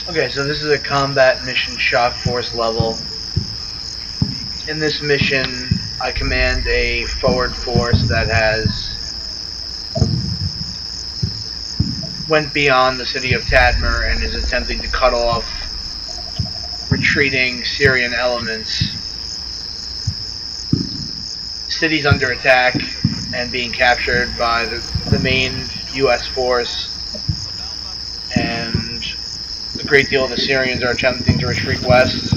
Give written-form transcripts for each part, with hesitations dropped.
Okay, so this is a combat mission shock force level. In this mission, I command a forward force that went beyond the city of Tadmur and is attempting to cut off retreating Syrian elements. The city's under attack and being captured by the main US force, and a great deal of the Syrians are attempting to retreat west,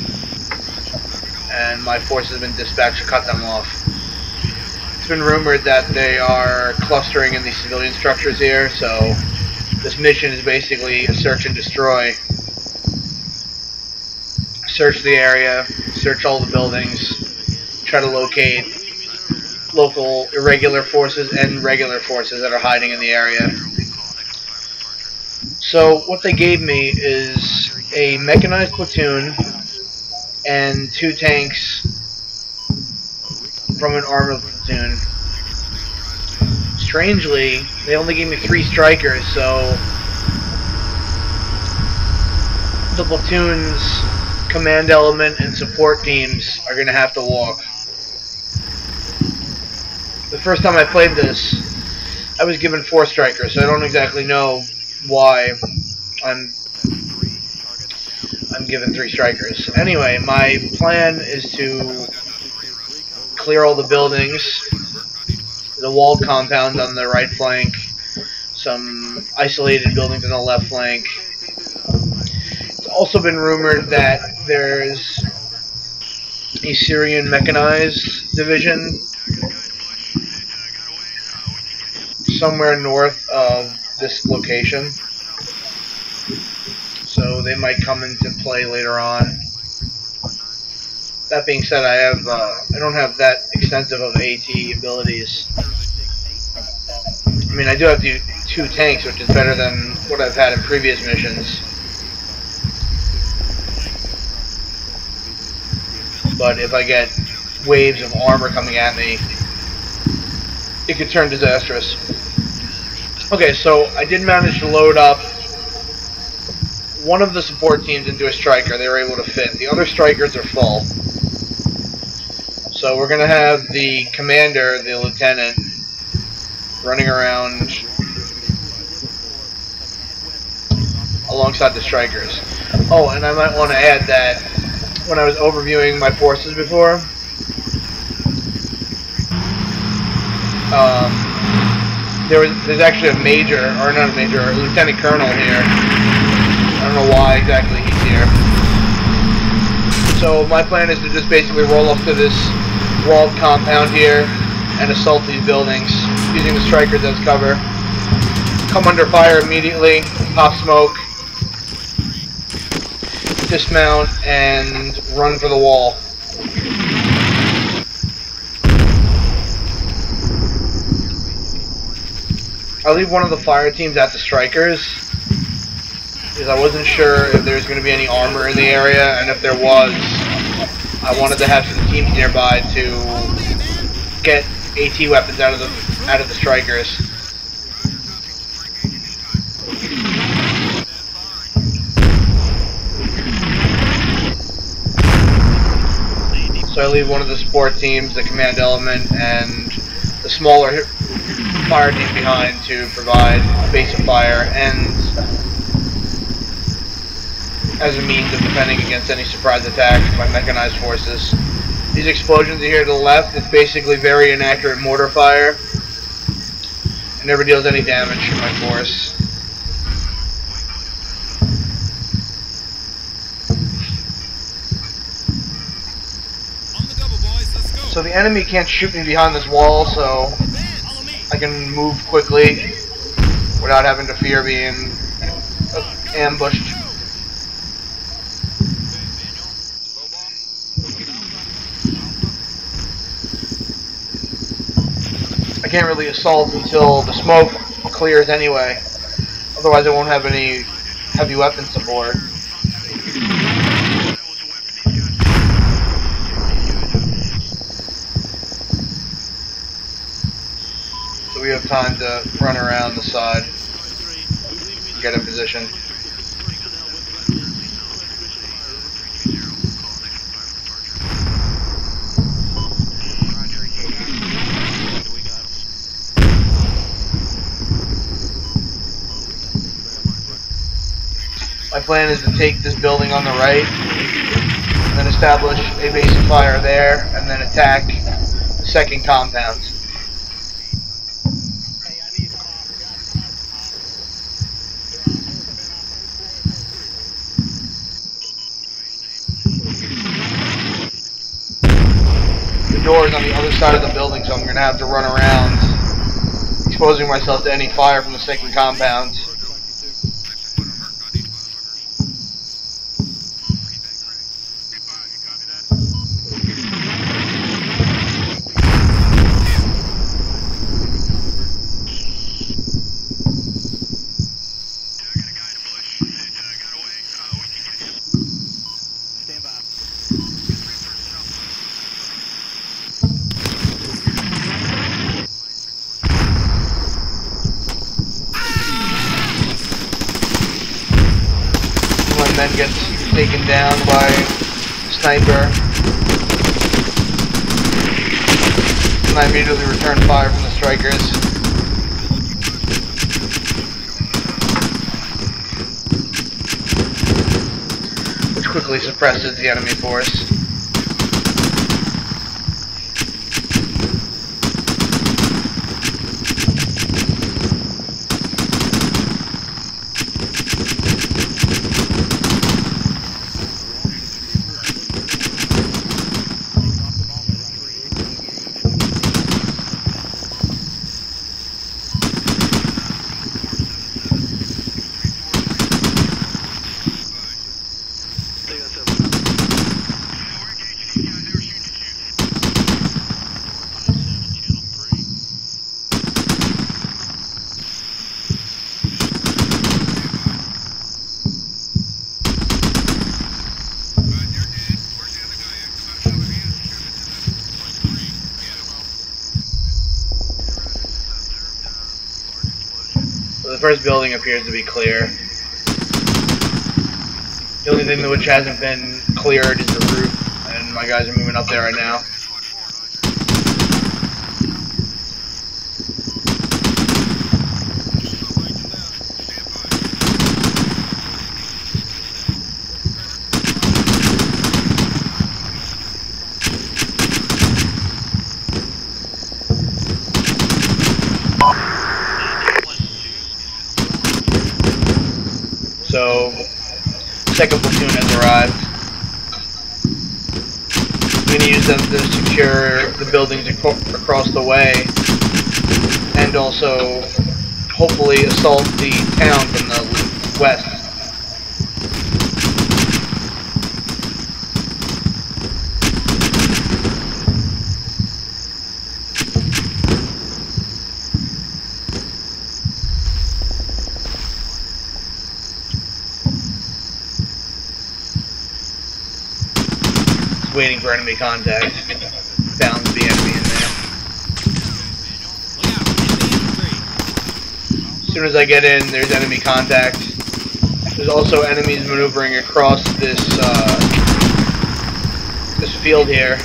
and my force has been dispatched to cut them off. It's been rumored that they are clustering in these civilian structures here, so this mission is basically a search and destroy. Search the area, search all the buildings, try to locate local irregular forces and regular forces that are hiding in the area. So what they gave me is a mechanized platoon and 2 tanks from an armored platoon. Strangely, they only gave me 3 strikers, so the platoon's command element and support teams are going to have to walk. The first time I played this, I was given 4 strikers, so I don't exactly know why I'm given 3 strikers. Anyway, my plan is to clear all the buildings, the walled compound on the right flank, some isolated buildings on the left flank. It's also been rumored that there's a Syrian mechanized division somewhere north of this location, so they might come into play later on. That being said, I don't have that extensive of AT abilities. I mean, I do have 2 tanks, which is better than what I've had in previous missions. But if I get waves of armor coming at me, it could turn disastrous. Okay, so I did manage to load up one of the support teams into a striker. They were able to fit. The other strikers are full. So we're going to have the commander, the lieutenant, running around alongside the strikers. Oh, and I might want to add that when I was overviewing my forces before, there's actually a major, or not a major, a lieutenant colonel here. I don't know why exactly he's here. So my plan is to just basically roll up to this walled compound here and assault these buildings using the strikers as cover. Come under fire immediately, pop smoke, dismount, and run for the wall. I'll leave one of the fire teams at the strikers, because I wasn't sure if there was going to be any armor in the area, and if there was, I wanted to have some teams nearby to get AT weapons out of the strikers. So I leave one of the support teams, the command element, and the smaller fire team behind to provide a base of fire and as a means of defending against any surprise attacks by mechanized forces. These explosions here to the left, it's basically very inaccurate mortar fire. It never deals any damage to my force. So the enemy can't shoot me behind this wall, so I can move quickly without having to fear being ambushed. I can't really assault until the smoke clears anyway, otherwise I won't have any heavy weapons to board. So we have time to run around the side and get in position. My plan is to take this building on the right, and then establish a base of fire there, and then attack the second compound. The door is on the other side of the building, so I'm going to have to run around, exposing myself to any fire from the second compound. Then gets taken down by sniper, and I immediately return fire from the strikers. Which quickly suppresses the enemy force. The first building appears to be clear. The only thing which hasn't been cleared is the roof, and my guys are moving up there right now. So, second platoon has arrived. I'm going to use them to secure the buildings across the way, and also hopefully assault the town from the west. Waiting for enemy contact. Found the enemy in there. As soon as I get in, there's enemy contact. There's also enemies maneuvering across this this field here.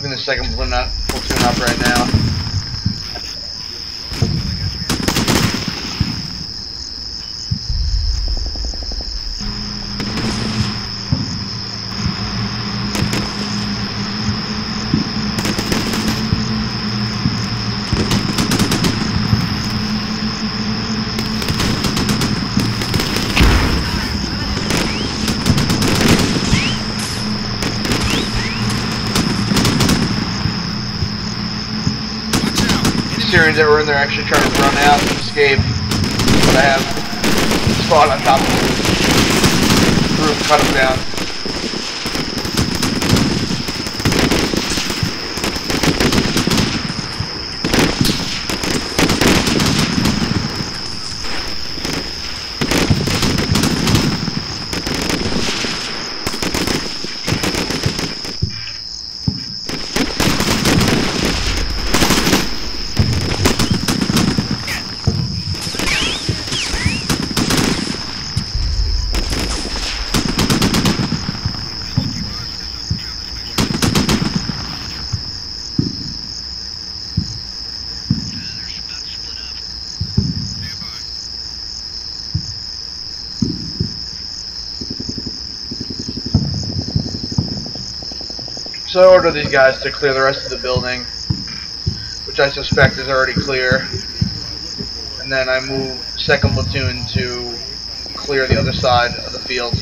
The second platoon up right now. Syrians that were in there actually trying to run out and escape, but I have a spot on top of the roof, cut them down. So I order these guys to clear the rest of the building, which I suspect is already clear. And then I move second platoon to clear the other side of the field.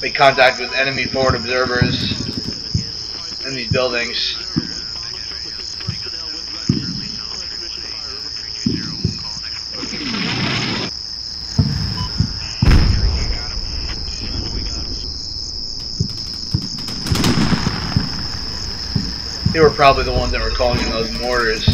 Make contact with enemy forward observers in these buildings. They were probably the ones that were calling in those mortars.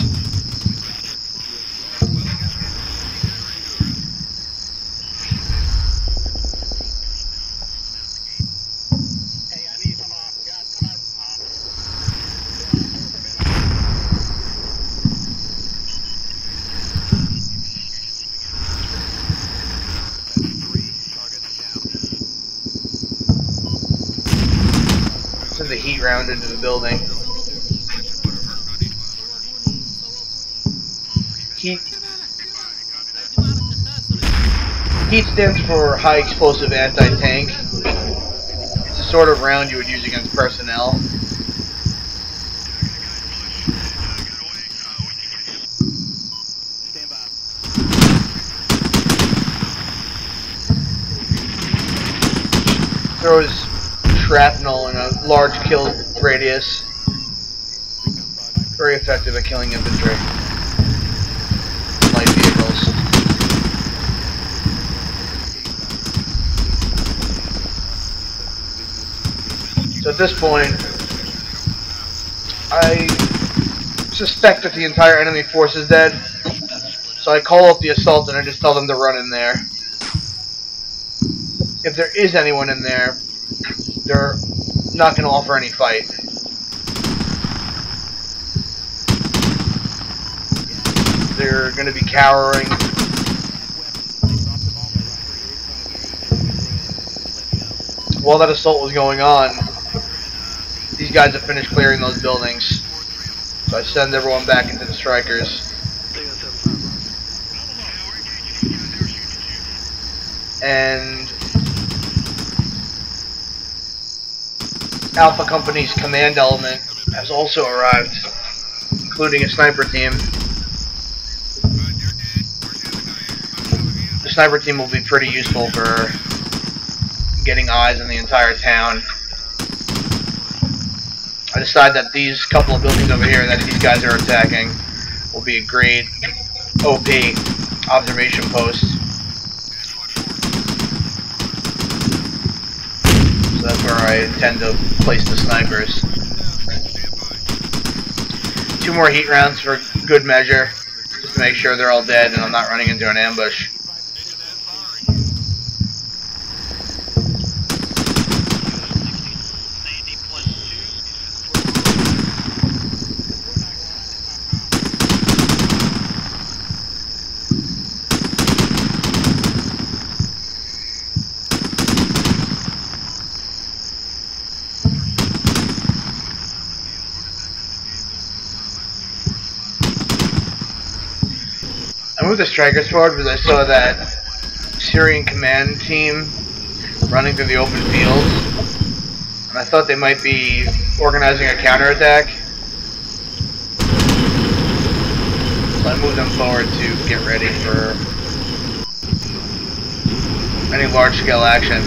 Send the heat round into the building. Heat stands for high explosive anti-tank. It's the sort of round you would use against personnel. Throws shrapnel in a large kill radius. Very effective at killing infantry. Light vehicles. So at this point, I suspect that the entire enemy force is dead. So I call up the assault and I just tell them to run in there. If there is anyone in there, they're not going to offer any fight. They're going to be cowering. While that assault was going on, these guys have finished clearing those buildings. So I send everyone back into the strikers. And Alpha Company's command element has also arrived, including a sniper team. The sniper team will be pretty useful for getting eyes on the entire town. I decide that these couple of buildings over here that these guys are attacking will be a great OP observation post. where I intend to place the snipers. 2 more heat rounds for good measure, just to make sure they're all dead and I'm not running into an ambush. I moved the strikers forward because I saw that Syrian command team running through the open field, and I thought they might be organizing a counterattack. So I moved them forward to get ready for any large-scale action.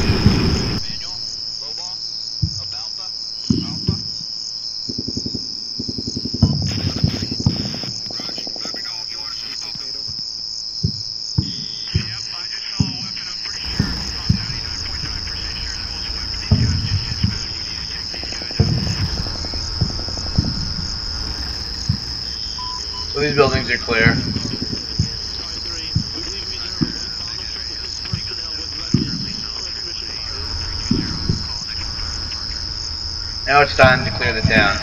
So these buildings are clear. Now it's time to clear the town.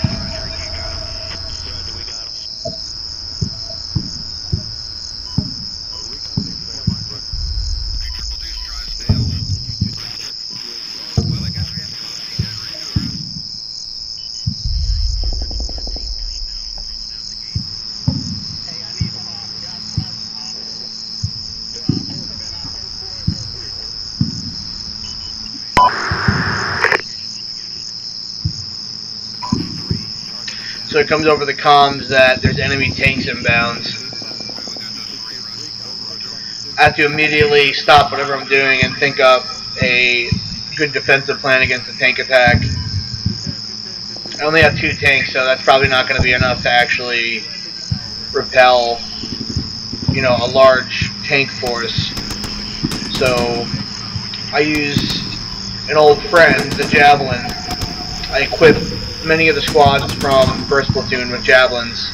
So it comes over the comms that there's enemy tanks inbounds. I have to immediately stop whatever I'm doing and think up a good defensive plan against a tank attack. I only have 2 tanks, so that's probably not going to be enough to actually repel, you know, a large tank force. So I use an old friend, the Javelin. I equip many of the squads from 1st Platoon with javelins,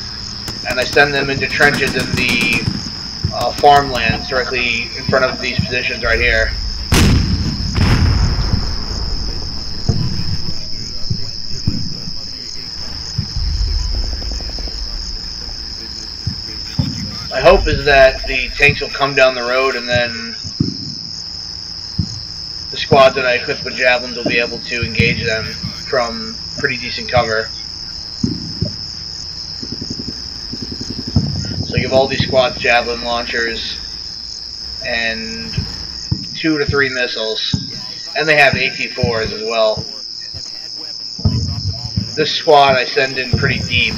and I send them into trenches in the farmlands directly in front of these positions right here. My hope is that the tanks will come down the road and then the squad that I equip with javelins will be able to engage them from pretty decent cover. So I give all these squads javelin launchers and 2 to 3 missiles, and they have AT-4s as well. This squad I send in pretty deep.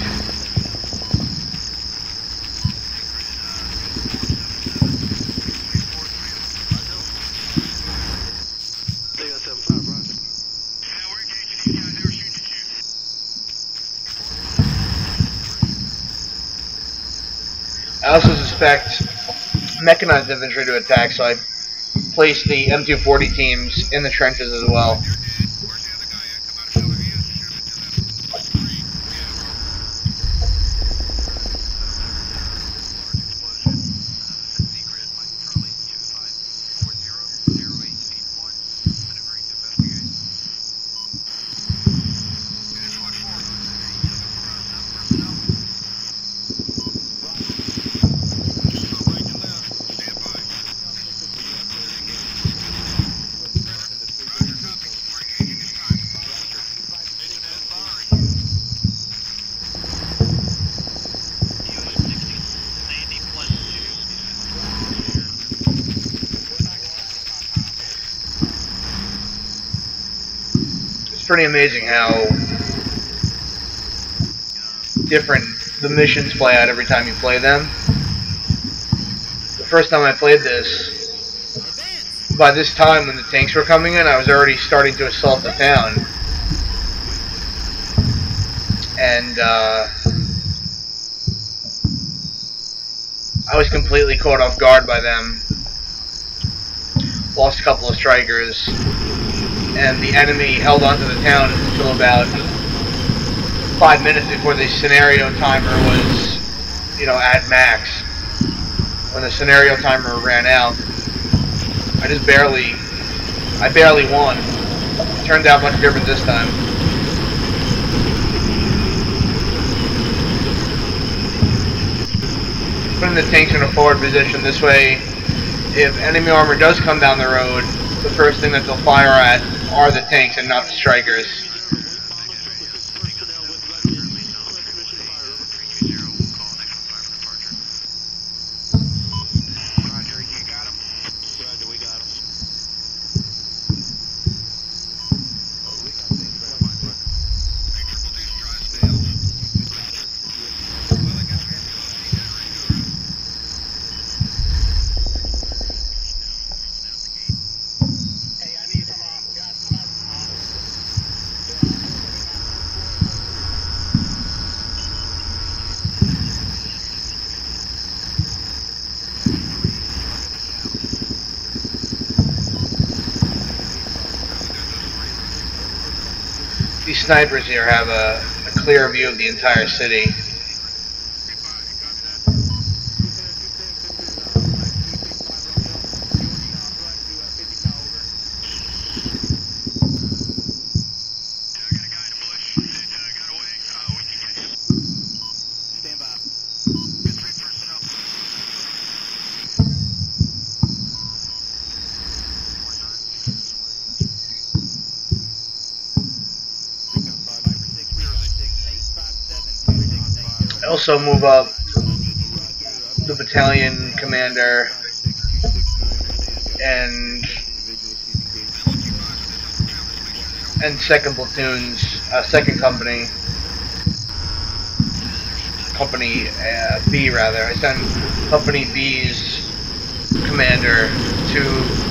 I also suspect mechanized infantry to attack, so I place the M240 teams in the trenches as well. It's pretty amazing how different the missions play out every time you play them. The first time I played this, by this time when the tanks were coming in, I was already starting to assault the town. And I was completely caught off guard by them. Lost a couple of strikers. and the enemy held onto the town until about 5 minutes before the scenario timer was, you know, at max. When the scenario timer ran out, I barely won. It turned out much different this time. Putting the tanks in a forward position, this way, if enemy armor does come down the road, the first thing that they'll fire at are the tanks and not the strikers. These snipers here have a clear view of the entire city. Also move up the battalion commander and second platoons, second company B rather. I send company B's commander to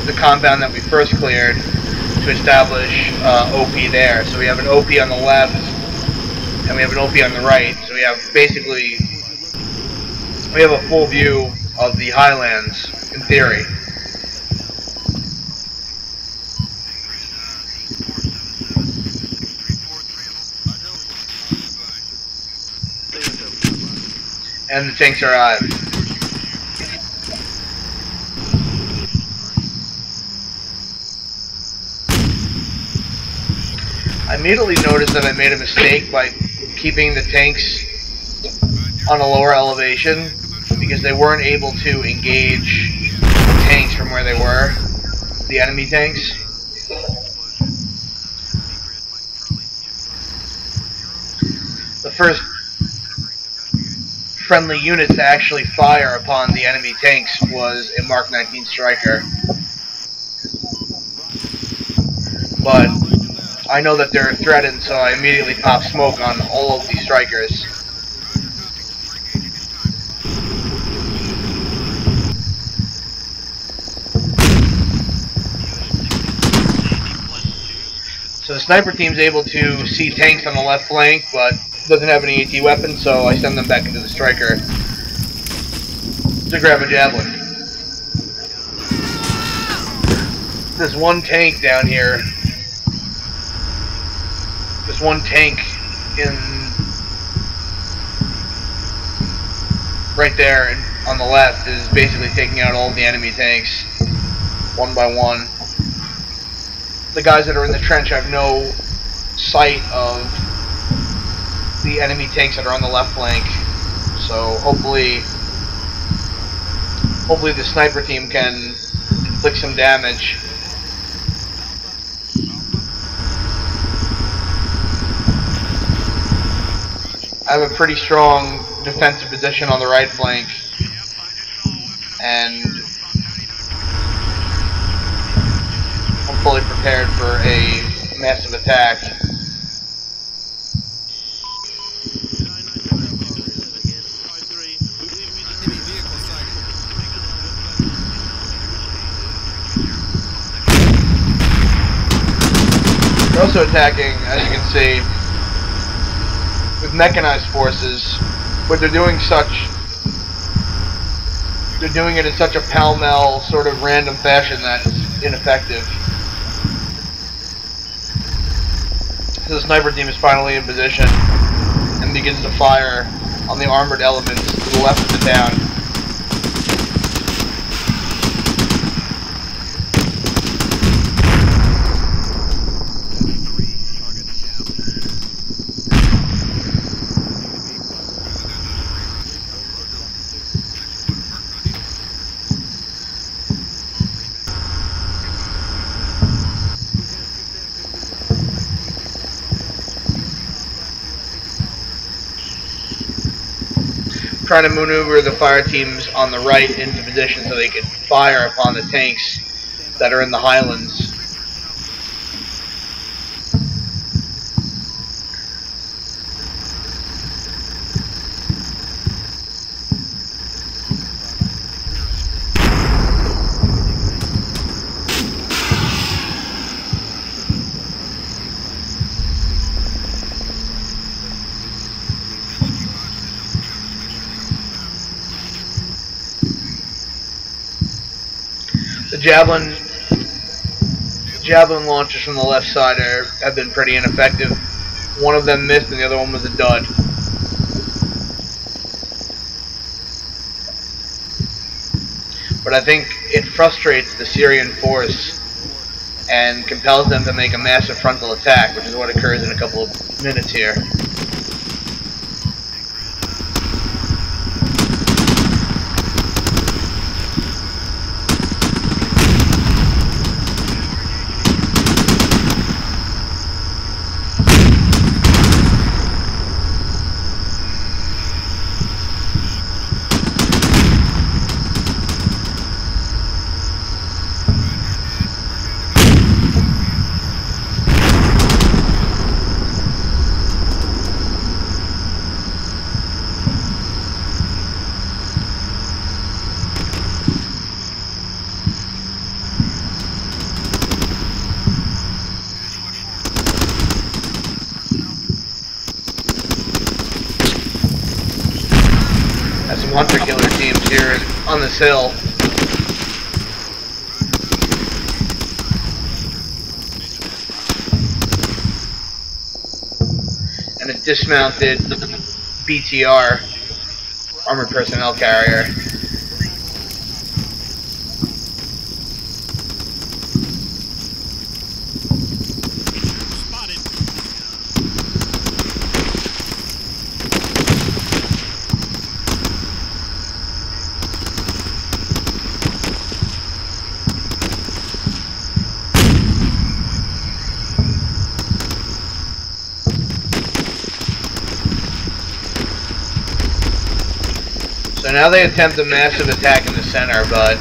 the compound that we first cleared to establish OP there. So we have an OP on the left and we have an OP on the right, so we have basically, we have a full view of the highlands, in theory. And the tanks arrive. I immediately noticed that I made a mistake by keeping the tanks on a lower elevation because they weren't able to engage the tanks from where they were, the enemy tanks. The first friendly unit to actually fire upon the enemy tanks was a Mark 19 Striker. But I know that they're threatened, so I immediately pop smoke on all of these Strikers. So the sniper team's able to see tanks on the left flank, but doesn't have any AT weapons, so I send them back into the Striker to grab a javelin. There's one tank down here. There's one tank in right there and on the left is basically taking out all the enemy tanks one by one. The guys that are in the trench have no sight of the enemy tanks that are on the left flank, so hopefully the sniper team can inflict some damage. I have a pretty strong defensive position on the right flank, and I'm fully prepared for a massive attack. They're also attacking, as you can see, with mechanized forces, but they're doing it in such a pell-mell, sort of random fashion that it's ineffective. So the sniper team is finally in position and begins to fire on the armored elements to the left of the town. Trying to maneuver the fire teams on the right into position so they can fire upon the tanks that are in the highlands. The javelin launchers from the left side have been pretty ineffective. One of them missed and the other one was a dud. But I think it frustrates the Syrian force and compels them to make a massive frontal attack, which is what occurs in a couple of minutes here. Some hunter-killer teams here on this hill. And a dismounted BTR, armored personnel carrier. So now they attempt a massive attack in the center, but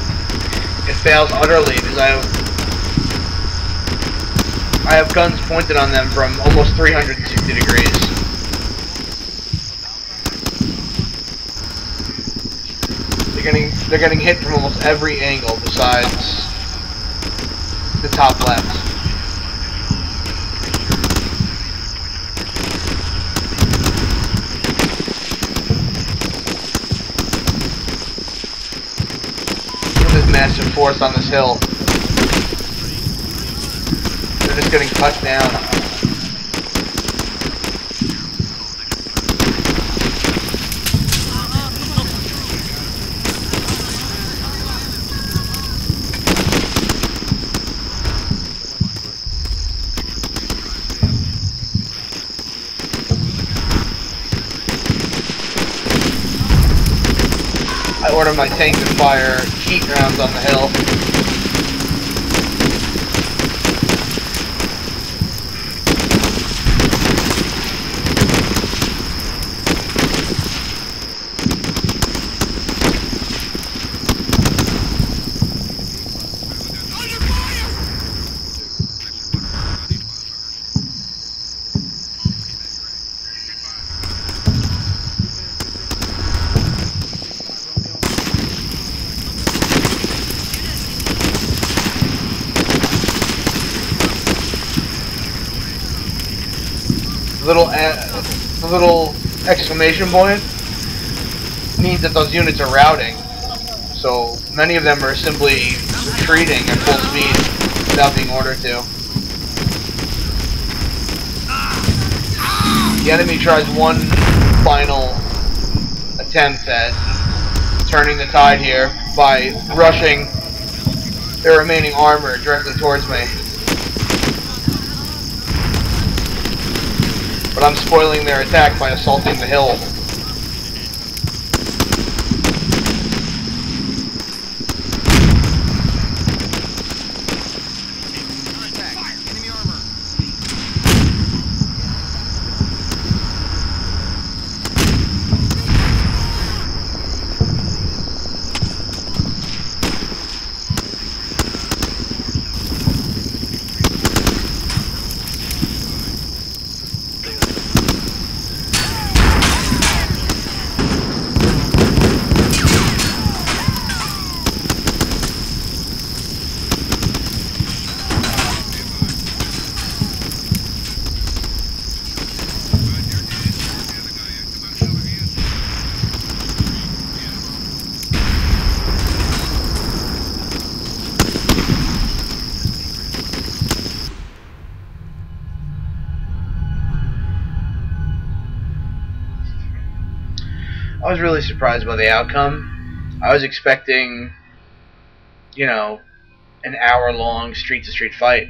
it fails utterly because I have guns pointed on them from almost 360 degrees. They're getting hit from almost every angle besides the top left. Massive force on this hill. They're just getting cut down. I order my tank to fire heat rounds on the hill. The little exclamation point means that those units are routing. So many of them are simply retreating at full speed without being ordered to. The enemy tries one final attempt at turning the tide here by rushing their remaining armor directly towards me. But I'm spoiling their attack by assaulting the hill. I was really surprised by the outcome. I was expecting, you know, an hour-long street-to-street fight.